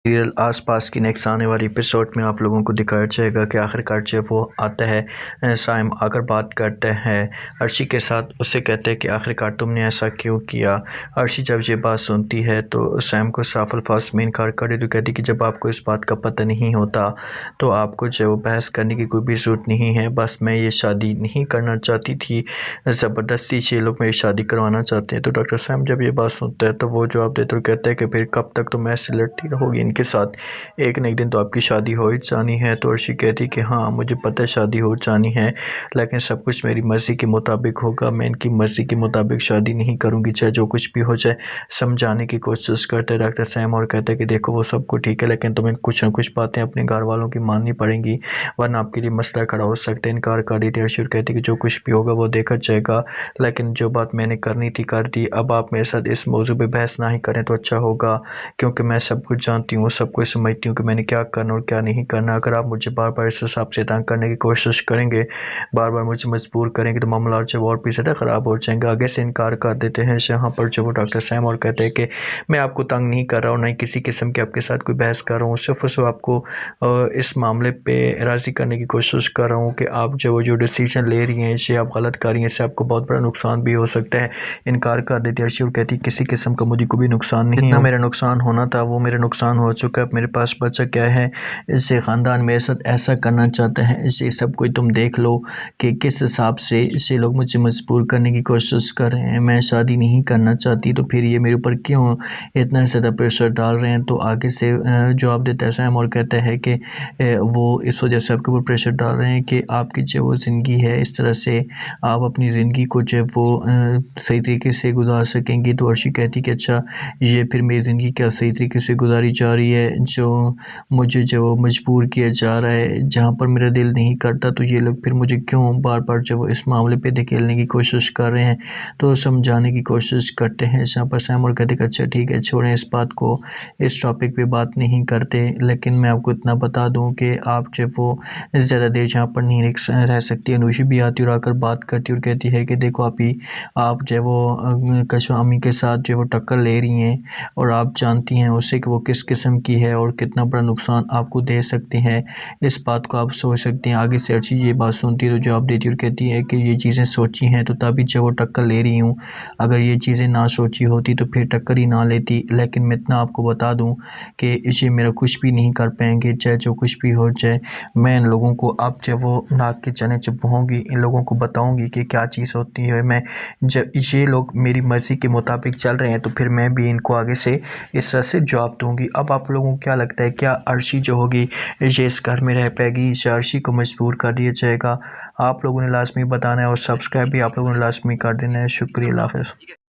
Serial आस-पास की next आने वाली एपिसोड में आप लोगों को दिखाया जाएगा कि आखिरकार जो है वो आता है। साइम आकर बात करते हैं अर्शी के साथ, उससे कहते हैं कि आखिरकार तुमने ऐसा क्यों किया। अर्शी जब ये बात सुनती है तो सैम को साफ अल्फाज में इनकार कर देती, तो कहती कि जब आपको इस बात का पता नहीं होता तो आपको जो है वो बहस करने की कोई भी ज़रूरत नहीं है। बस मैं ये शादी नहीं करना चाहती थी, ज़बरदस्ती से ये लोग मेरी शादी करवाना चाहते हैं। तो डॉक्टर सैम जब ये बात सुनता है तो वो जवाब देते और कहते हैं कि फिर कब तक तुम ऐसे लड़ती रहोगी इनके साथ, एक न एक दिन तो आपकी शादी हो ही जानी है। तो अर्शी कहती कि हाँ मुझे पता है शादी हो जानी है, लेकिन सब कुछ मेरी मर्ज़ी के मुताबिक होगा, मैं इनकी मर्ज़ी के मुताबिक शादी नहीं करूँगी, चाहे जो कुछ भी हो जाए। समझाने की कोशिश करते हैं डॉक्टर सैम और कहते हैं कि देखो वो सब कुछ ठीक है, लेकिन तुम्हें कुछ ना कुछ बातें अपने घर वालों की माननी पड़ेंगी, वरना आपके लिए मसला खड़ा हो सकता है। इनकार कर देती अर्शी और कहती कि जो कुछ भी होगा वो देखा जाएगा, लेकिन जो बात मैंने करनी थी कर दी। अब आप मेरे साथ इस मौजू पे बहस ना ही करें तो अच्छा होगा, क्योंकि मैं सब कुछ जानती हूँ, सब कुछ समझती हूँ कि मैंने क्या करना और क्या नहीं करना। अगर आप मुझे बार-बार इस हिसाब से तंग करने की कोशिश करेंगे, बार-बार मुझे मजबूर करेंगे, तो मामला जो और भी ज़्यादा ख़राब हो जाएंगे। आगे से इनकार कर देते हैं यहाँ पर जो वो डॉक्टर सैम और कहते हैं कि मैं आपको तंग नहीं कर रहा हूँ, ना ही किसी किस्म की आपके साथ कोई बहस कर रहा हूँ, सिर्फ और सिर्फ आपको इस मामले पे राज़ी करने की कोशिश कर रहा हूँ कि आप जो डिसीजन ले रही हैं इससे आप गलत कर रही हैं, इससे आपको बहुत बड़ा नुकसान भी हो सकता है। इनकार कर देती है अर्शी और कहती है किसी किस्म का मुझे कोई भी नुकसान नहीं, जितना मेरा नुकसान होना था वो मेरा नुकसान हो चुका है। अब मेरे पास बचा क्या है, इससे ख़ानदान मेरे साथ ऐसा करना चाहता है, इसे सब कोई तुम देख लो कि किस हिसाब से इसे लोग मुझे मजबूर करने की कोशिश कर रहे हैं। मैं शादी नहीं करना चाहती, तो फिर ये मेरे ऊपर क्यों इतना ज़्यादा प्रेशर डाल रहे हैं। तो आगे से जवाब देता है सैम और कहता है कि वो इस वजह से आपके ऊपर प्रेशर डाल रहे हैं कि आपकी जो वो ज़िंदगी है इस तरह से आप अपनी ज़िंदगी को जो वो सही तरीके से गुजार सकेंगी। तो अर्शी कहती कि अच्छा ये फिर मेरी ज़िंदगी क्या सही तरीके से गुजारी जा रही है, जो मुझे जो वो मजबूर किया जा रहा है जहाँ पर मेरा दिल नहीं करता, तो ये लोग फिर मुझे क्यों बार-बार जो वो इस मामले पे धकेलने की कोशिश कर रहे हैं। तो समझाने की कोशिश करते हैं जहाँ पर सैम और कहते कि अच्छा ठीक है छोड़ें इस बात को, इस टॉपिक पे बात नहीं करते, लेकिन मैं आपको इतना बता दूँ कि आप जो वो ज़्यादा देर जहाँ पर नहीं रह सकती। अनुषी भी आती है और आकर बात करती है और कहती है कि देखो आप जो वो कशवा अम्मी के साथ जो वो टक्कर ले रही हैं, और आप जानती हैं उससे कि वो किस किस्म की है और कितना बड़ा नुकसान आपको दे सकते हैं, इस बात को आप सोच सकते हैं। आगे से अर्शी ये बात सुनती है तो जवाब देती है और कहती है कि ये चीज़ें सोची हैं तो तभी जो वो टक्कर ले रही हूँ, अगर ये चीज़ें ना सोची होती तो फिर टक्कर ही ना लेती। लेकिन मैं इतना आपको बता दूँ कि ये मेरा कुछ भी नहीं कर पाएंगे, चाहे जो कुछ भी हो जाए। मैं इन लोगों को अब जब वो नाक के चने चबूँगी, इन लोगों को बताऊँगी कि क्या चीज़ होती है। मैं जब ये लोग मेरी मर्ज़ी के मुताबिक चल रहे हैं तो फिर मैं भी इनको आगे से इस तरह से जवाब दूँगी। अब आप लोगों को क्या लगता है, क्या अर्शी जो होगी ये इस घर में रह पाएगी, या अर्शी को मजबूर कर दिया जाएगा? आप लोगों ने लाज़मी बताना है और सब्सक्राइब भी आप लोगों ने लाज़मी कर देना है। शुक्रिया, अल्लाह हाफ़िज़।